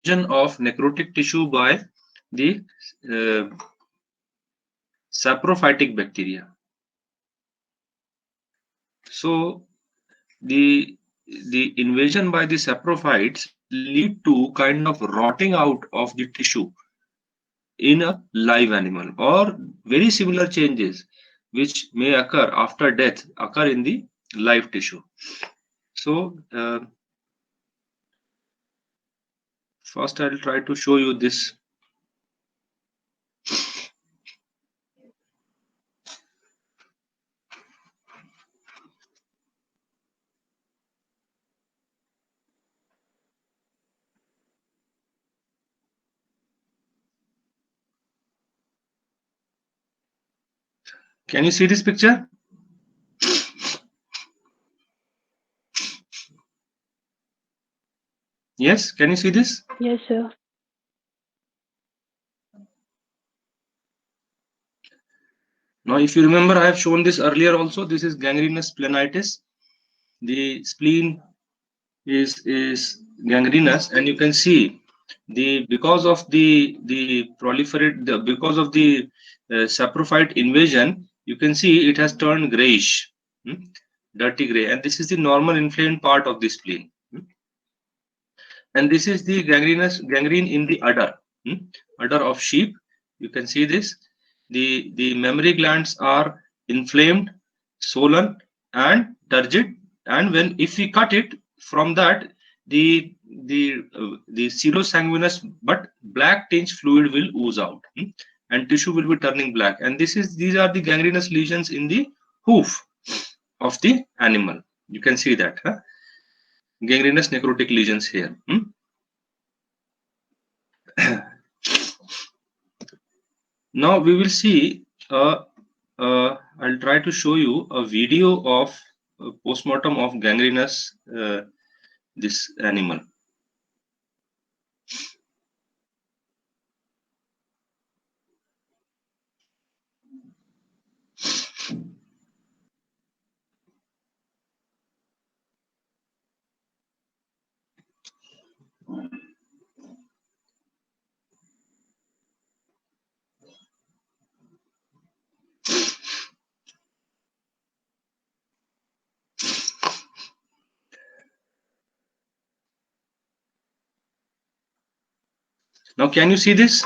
of necrotic tissue by the uh, saprophytic bacteria. So the invasion by the saprophytes lead to kind of rotting out of the tissue in a live animal, or very similar changes which may occur after death occur in the live tissue. So first I'll try to show you this. Can you see this picture? Yes, can you see this? Yes, sir. Now, if you remember, I have shown this earlier also. This is gangrenous splenitis. The spleen is gangrenous, and you can see because of the proliferate because of the saprophyte invasion, you can see it has turned grayish, dirty gray, and this is the normal inflamed part of the spleen. And this is the gangrene in the udder, udder of sheep. You can see this. The mammary glands are inflamed, swollen, and turgid. And when if we cut it from that, the serosanguinous but black tinge fluid will ooze out, and tissue will be turning black. And these are the gangrenous lesions in the hoof of the animal. You can see that, gangrenous necrotic lesions here. Now we will see. I'll try to show you a video of postmortem of gangrenous this animal. Now, can you see this?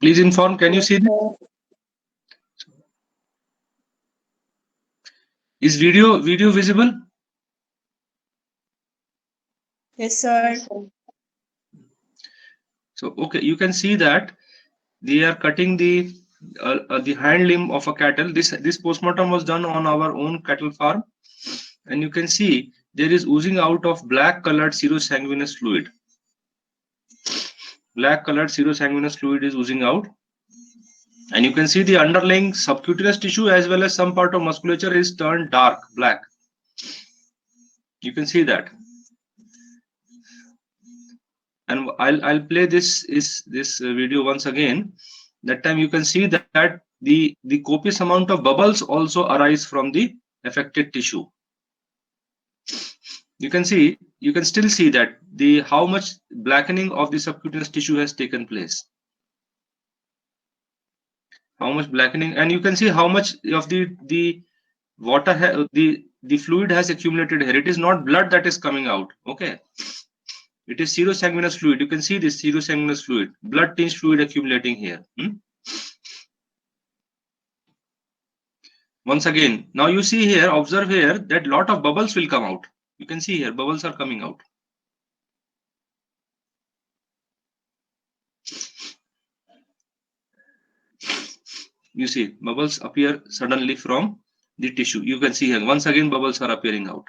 Please inform. Can you Yes, see this? sir. Is video visible? Yes, sir. Yes, sir. So okay, you can see that they are cutting the hind limb of a cattle. This postmortem was done on our own cattle farm, and you can see there is oozing out of black colored serosanguinous fluid. Black colored serosanguinous fluid is oozing out, and you can see the underlying subcutaneous tissue as well as some part of musculature is turned dark black. You can see that, and I'll play this video once again. That time you can see that the copious amount of bubbles also arise from the affected tissue. You can still see that the how much blackening of the subcutaneous tissue has taken place. How much blackening, and you can see how much of the water the fluid has accumulated here. It is not blood that is coming out. Okay, it is serosanguinous fluid. You can see this serosanguinous fluid, blood tinged fluid accumulating here. Once again, now you see here, observe here that lot of bubbles will come out. You can see here bubbles are coming out. You see bubbles appear suddenly from the tissue. You can see here once again bubbles are appearing out.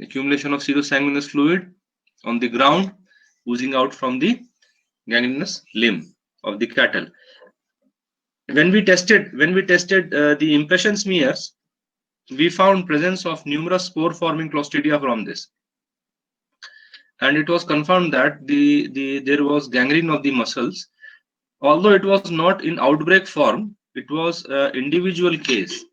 Accumulation of serosanguinous fluid on the ground, oozing out from the gangrenous limb of the cattle. When we tested the impression smears, we found presence of numerous spore forming clostridia from this, and it was confirmed that there was gangrene of the muscles, although it was not in outbreak form, it was an individual case.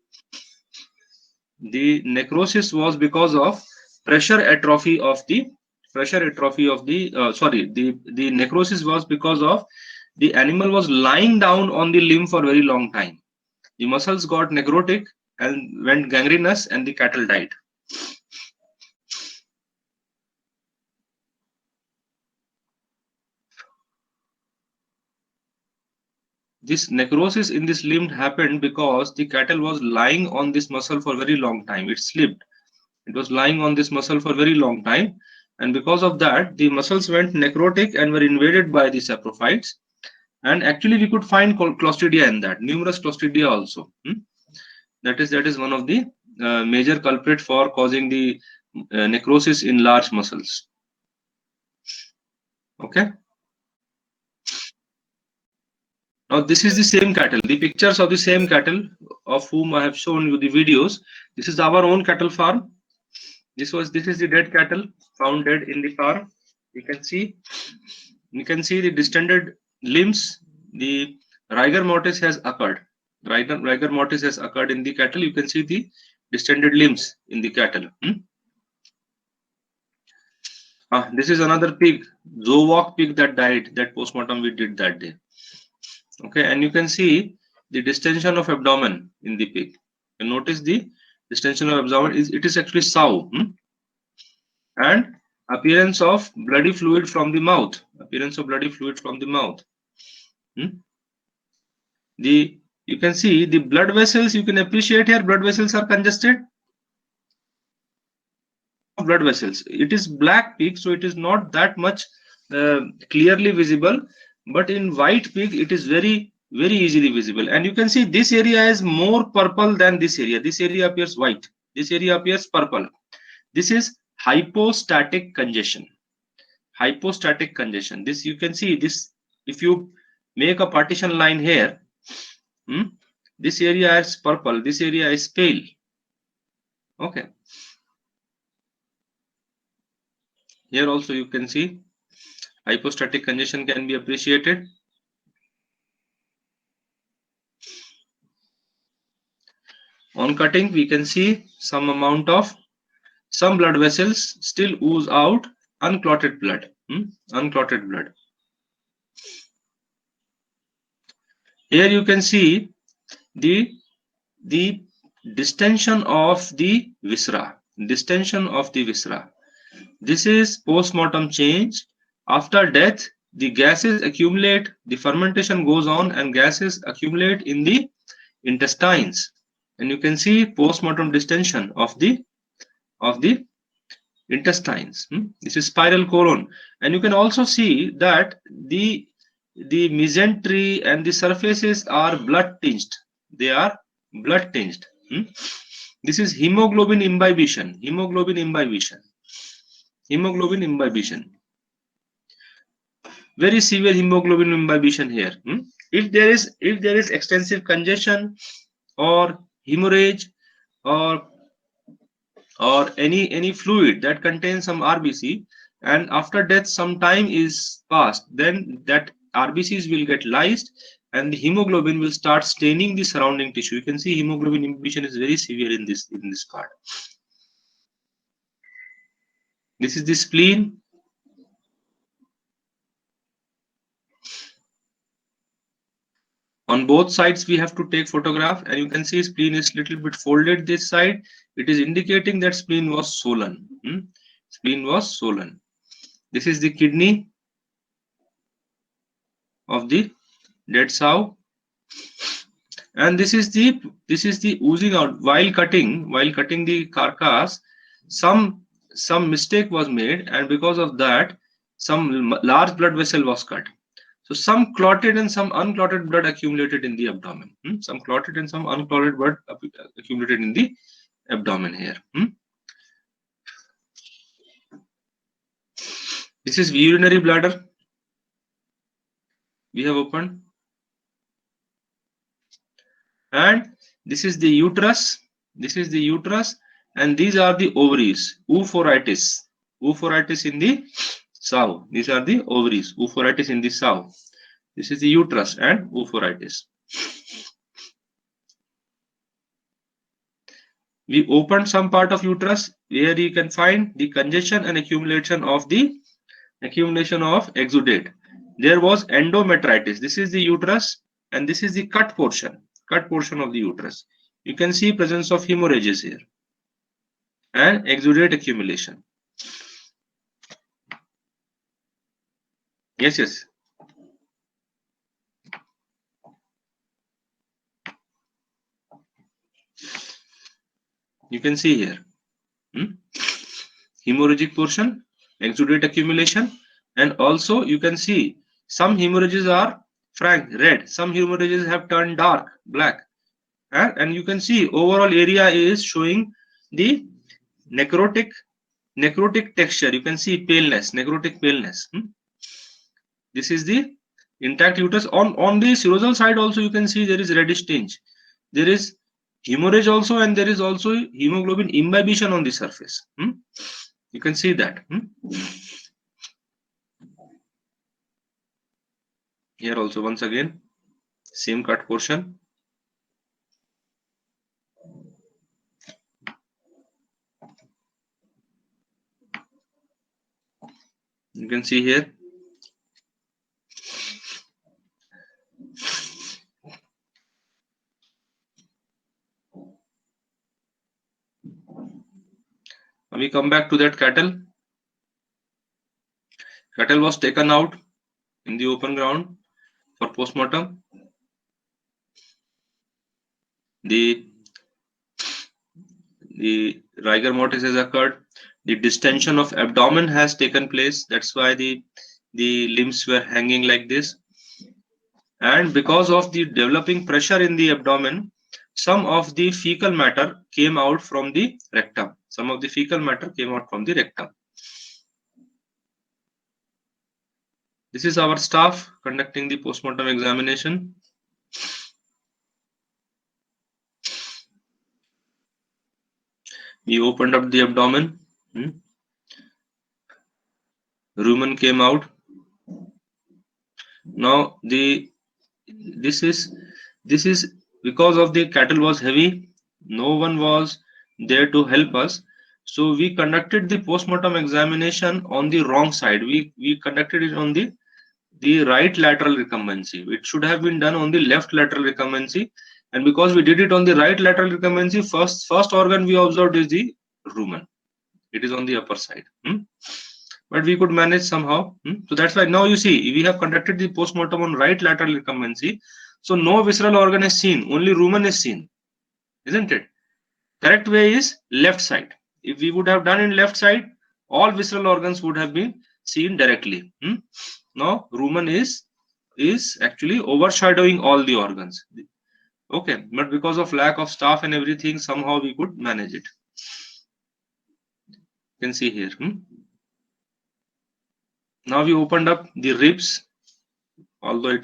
The necrosis was because of pressure atrophy of the the necrosis was because of the animal was lying down on the limb for a very long time. The muscles got necrotic and went gangrenous, and the cattle died. This necrosis in this limb happened because the cattle was lying on this muscle for a very long time. It slipped. It was lying on this muscle for a very long time, and because of that, the muscles went necrotic and were invaded by the saprophytes. And actually, we could find Clostridia in that, numerous Clostridia also. That is one of the major culprit for causing the necrosis in large muscles. Okay. Now this is the same cattle. The pictures of the same cattle of whom I have shown you the videos. This is our own cattle farm. This is the dead cattle found dead in the farm. You can see the distended limbs. The rigor mortis has occurred. Rigor mortis has occurred in the cattle. You can see the distended limbs in the cattle. This is another pig, Zowak pig that died. That postmortem we did that day. Okay, and you can see the distension of abdomen in the pig. You notice the distension of abdomen is actually sow, and appearance of bloody fluid from the mouth. You can see the blood vessels. You can appreciate here blood vessels are congested. Blood vessels. It is black pig, so it is not that much clearly visible. But in white pig, it is very easily visible. And you can see this area is more purple than this area. This area appears white. This area appears purple. This is hypostatic congestion. Hypostatic congestion. This you can see this. If you make a partition line here, this area is purple. This area is pale. Okay. Here also you can see hypostatic congestion can be appreciated. On cutting, we can see some blood vessels still ooze out unclotted blood. Unclotted blood. Here you can see the distension of the viscera. Distension of the viscera. This is post-mortem change. After death, the gases accumulate, the fermentation goes on, and gases accumulate in the intestines. And you can see post-mortem distension of the intestines. This is spiral colon, and you can also see that the mesentery and the surfaces are blood tinged. They are blood tinged. This is hemoglobin imbibition. Hemoglobin imbibition. Very severe hemoglobin imbibition here. If there is extensive congestion or hemorrhage or any fluid that contains some RBC, and after death some time is passed, then that RBCs will get lysed and the hemoglobin will start staining the surrounding tissue. You can see hemoglobin imbibition is very severe in this part. This is the spleen. On both sides we have to take photograph, and you can see spleen is little bit folded this side. It is indicating that spleen was swollen. Spleen was swollen. This is the kidney of the dead sow, and this is the oozing out while cutting the carcass. Some mistake was made, and because of that some large blood vessel was cut. So some clotted and some unclotted blood accumulated in the abdomen. Some clotted and some unclotted blood accumulated in the abdomen here. This is urinary bladder. We have opened. And this is the uterus. And these are the ovaries. Oophoritis in the sow. These are the ovaries. Oophoritis in the sow. This is the uterus and oophorytis. We opened some part of uterus where you can find the congestion and accumulation of exudate. There was endometritis. This is the uterus and this is the cut portion of the uterus. You can see presence of hemorrhages here and exudate accumulation. Yes. You can see here. Hemorrhagic portion, exudate accumulation, and also you can see some hemorrhages are frank red, some hemorrhages have turned dark black, and you can see overall area is showing the necrotic texture. You can see paleness, necrotic paleness. This is the intact uterus. On the serosal side also you can see there is reddish tinge. There is hemorrhage also, and there is also hemoglobin imbibition on the surface. You can see that. Here also once again same cut portion. You can see here. We come back to that cattle. Cattle was taken out in the open ground for postmortem. The rigor mortis has occurred. The distension of abdomen has taken place. That's why the limbs were hanging like this. And because of the developing pressure in the abdomen, some of the fecal matter came out from the rectum. This is our staff conducting the postmortem examination. We opened up the abdomen. Rumen came out. Now this is because of the cattle was heavy. No one was there to help us. So we conducted the postmortem examination on the wrong side. We conducted it on the right lateral recumbency. It should have been done on the left lateral recumbency, and because we did it on the right lateral recumbency, first organ we observed is the rumen. It is on the upper side. But we could manage somehow. So that's why now you see we have conducted the postmortem on right lateral recumbency. So no visceral organ is seen, only rumen is seen, isn't it? Correct way is left side. If we would have done in left side, all visceral organs would have been seen directly. Now rumen is actually overshadowing all the organs. Okay, but because of lack of staff and everything, somehow we could manage it. You can see here. Now we opened up the ribs, although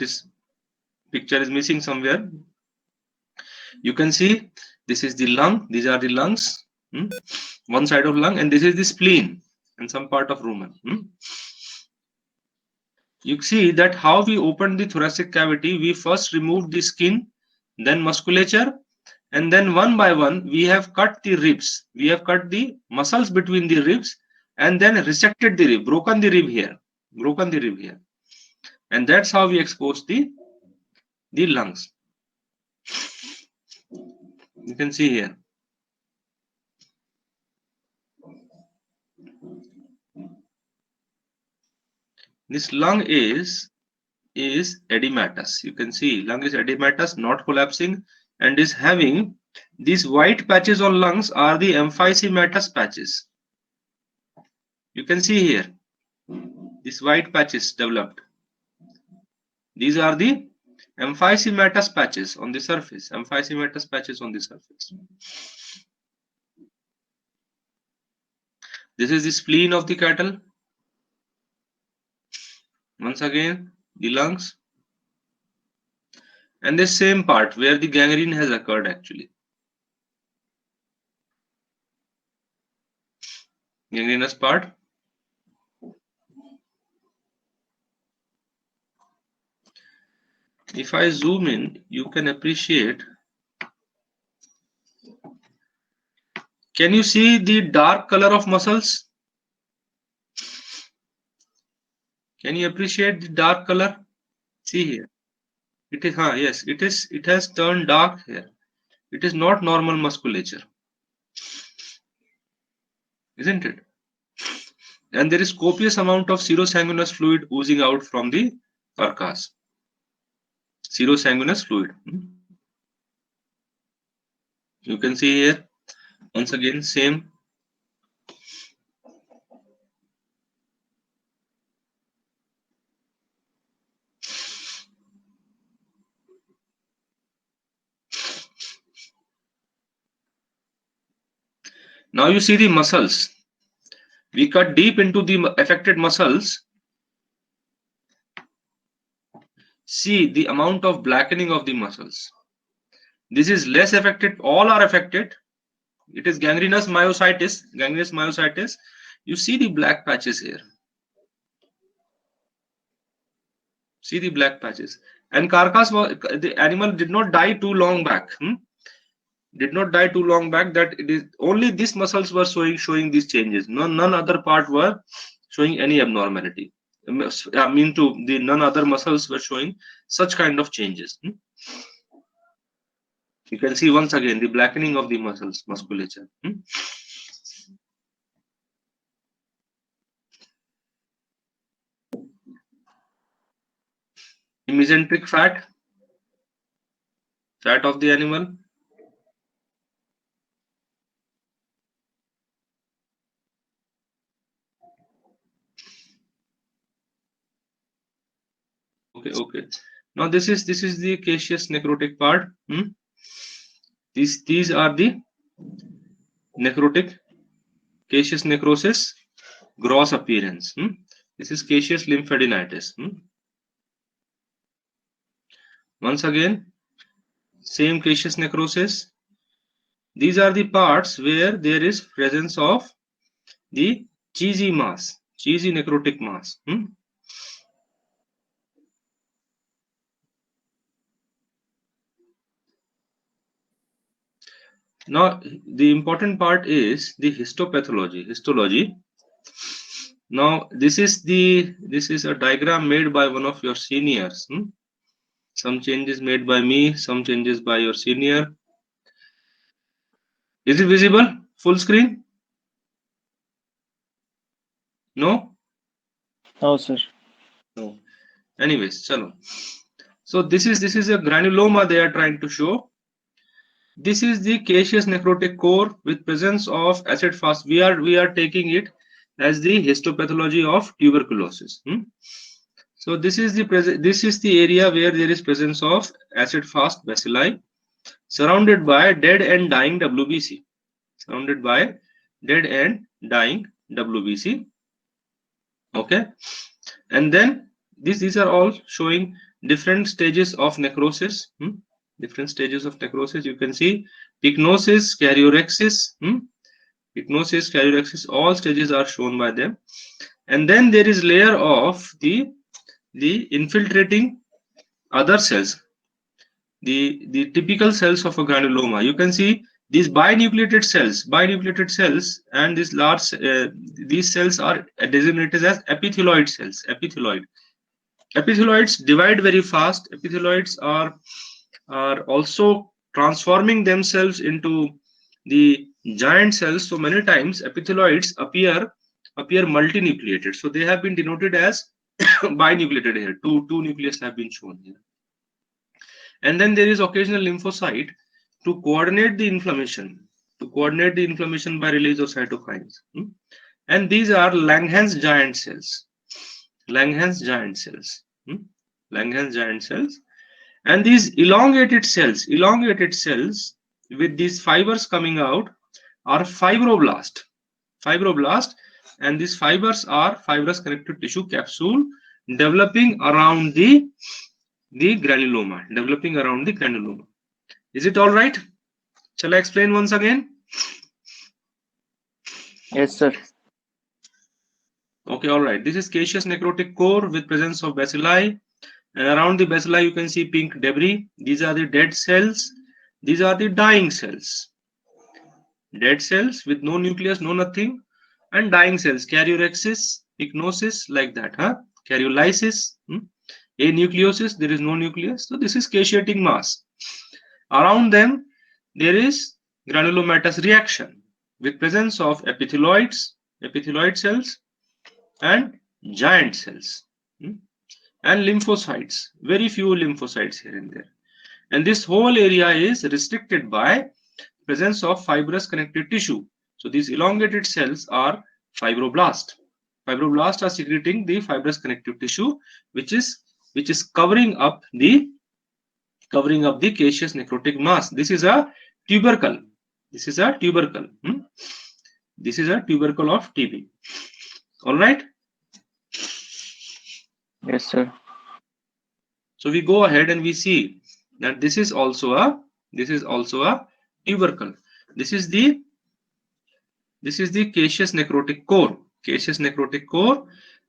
picture is missing somewhere. You can see this is the lung. These are the lungs. One side of lung, and this is the spleen and some part of rumen. You see that how we opened the thoracic cavity. We first removed the skin, then musculature, and then one by one we have cut the ribs. We have cut the muscles between the ribs and then resected the rib, broken the rib here, and that's how we exposed the lungs. You can see here. This lung is edematous. You can see lung is edematous, not collapsing, and is having these white patches on lungs are the emphysematous patches. You can see here these white patches developed. These are the emphysematous patches on the surface. This is the spleen of the cattle. Once again, the lungs, and the same part where the gangrene has occurred actually. Gangrenous part. if I zoom in, you can appreciate. Can you see the dark color of muscles? Can you appreciate the dark color? See here. It is, yes, it is. It has turned dark here. It is not normal musculature, isn't it? And there is copious amount of serosanguinous fluid oozing out from the carcass. Serosanguinous fluid. You can see here, once again, same. Now you see the muscles. We cut deep into the affected muscles. See the amount of blackening of the muscles. This is less affected. All are affected. It is gangrenous myositis. Gangrenous myositis. You see the black patches here. See the black patches. And carcass, the animal did not die too long back. Did not die too long back. That it is only these muscles were showing these changes. None other part were showing any abnormality. I mean, the none other muscles were showing such kind of changes. You can see once again the blackening of the musculature. The mesenteric fat of the animal. Okay. Now this is the caseous necrotic part. These are the necrotic, caseous necrosis, gross appearance. This is caseous lymphadenitis. Once again, same caseous necrosis. These are the parts where there is presence of the cheesy mass, cheesy necrotic mass. Now the important part is the histology. Now this is a diagram made by one of your seniors. Some changes made by me, some changes by your senior. Is it visible? Full screen? No? No, sir. No. Anyways, chalo. So this is a granuloma they are trying to show. This is the caseous necrotic core with presence of acid fast. We are taking it as the histopathology of tuberculosis. So this is the area where there is presence of acid fast bacilli surrounded by dead and dying WBC. Surrounded by dead and dying WBC. Okay, and then these are all showing different stages of necrosis. Different stages of necrosis. You can see pycnosis, karyorrhexis. Pycnosis, karyorrhexis, all stages are shown by them. And then there is layer of the infiltrating other cells, the typical cells of a granuloma. You can see these binucleated cells, and these large these cells are designated as epithelioid cells. Epithelioids divide very fast. Epithelioids are also transforming themselves into the giant cells. So many times epithelioids appear multinucleated. So they have been denoted as binucleated here. Two nucleus have been shown here. And then there is occasional lymphocyte to coordinate the inflammation by release of cytokines. And these are Langerhans giant cells. Langerhans giant cells. And these elongated cells with these fibers coming out are fibroblast. And these fibers are fibrous connective tissue capsule developing around the granuloma. Is it all right? Shall I explain once again? Yes, sir. Okay, all right. This is caseous necrotic core with presence of bacilli And around the bacilla you can see pink debris. These are the dead cells. These are the dying cells. Dead cells with no nucleus, no nothing, and dying cells, karyorrhexis, pycnosis, like that, huh? Karyolysis, anucleosis, there is no nucleus. So this is caseating mass. Around them, there is granulomatous reaction with presence of epithelioid cells, and giant cells, and lymphocytes. Very few lymphocytes here and there. And this whole area is restricted by presence of fibrous connective tissue. So these elongated cells are fibroblasts. Fibroblasts are secreting the fibrous connective tissue, which is covering up the caseous necrotic mass. This is a tubercle. This is a tubercle. This is a tubercle of TB. All right. Yes, sir. So we go ahead and we see that this is also a tubercle. This is the caseous necrotic core. Caseous necrotic core,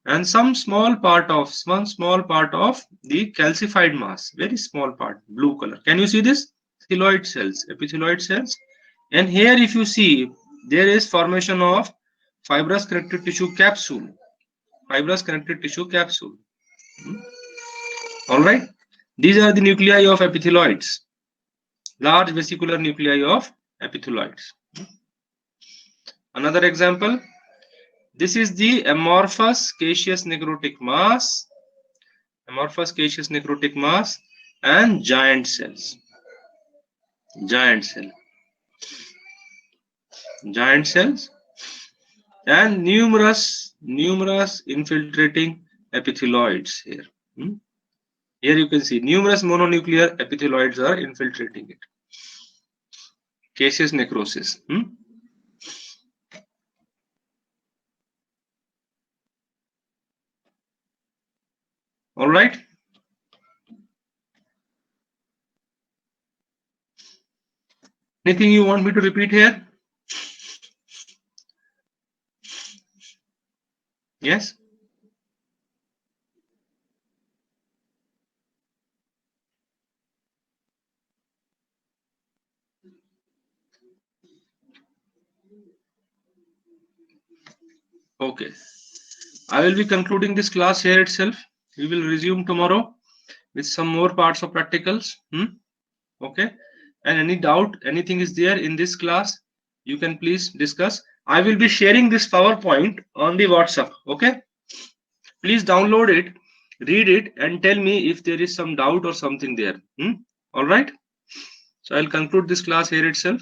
and some small part of the calcified mass, very small part, blue color. Can you see this? Epithelioid cells. And here if you see, there is formation of fibrous connective tissue capsule. All right. These are the nuclei of epithelioids. Large vesicular nuclei of epithelioids. Another example. This is the amorphous caseous necrotic mass. And giant cells. Giant cells. And numerous infiltrating epithelioids here. Here you can see numerous mononuclear epithelioids are infiltrating it. Caseous necrosis. All right. Anything you want me to repeat here? Yes. Okay. I will be concluding this class here itself. We will resume tomorrow with some more parts of practicals. Okay. And any doubt, anything is there in this class, you can please discuss. I will be sharing this PowerPoint on the WhatsApp. Okay. Please download it, read it, and tell me if there is some doubt or something there. All right. So I'll conclude this class here itself.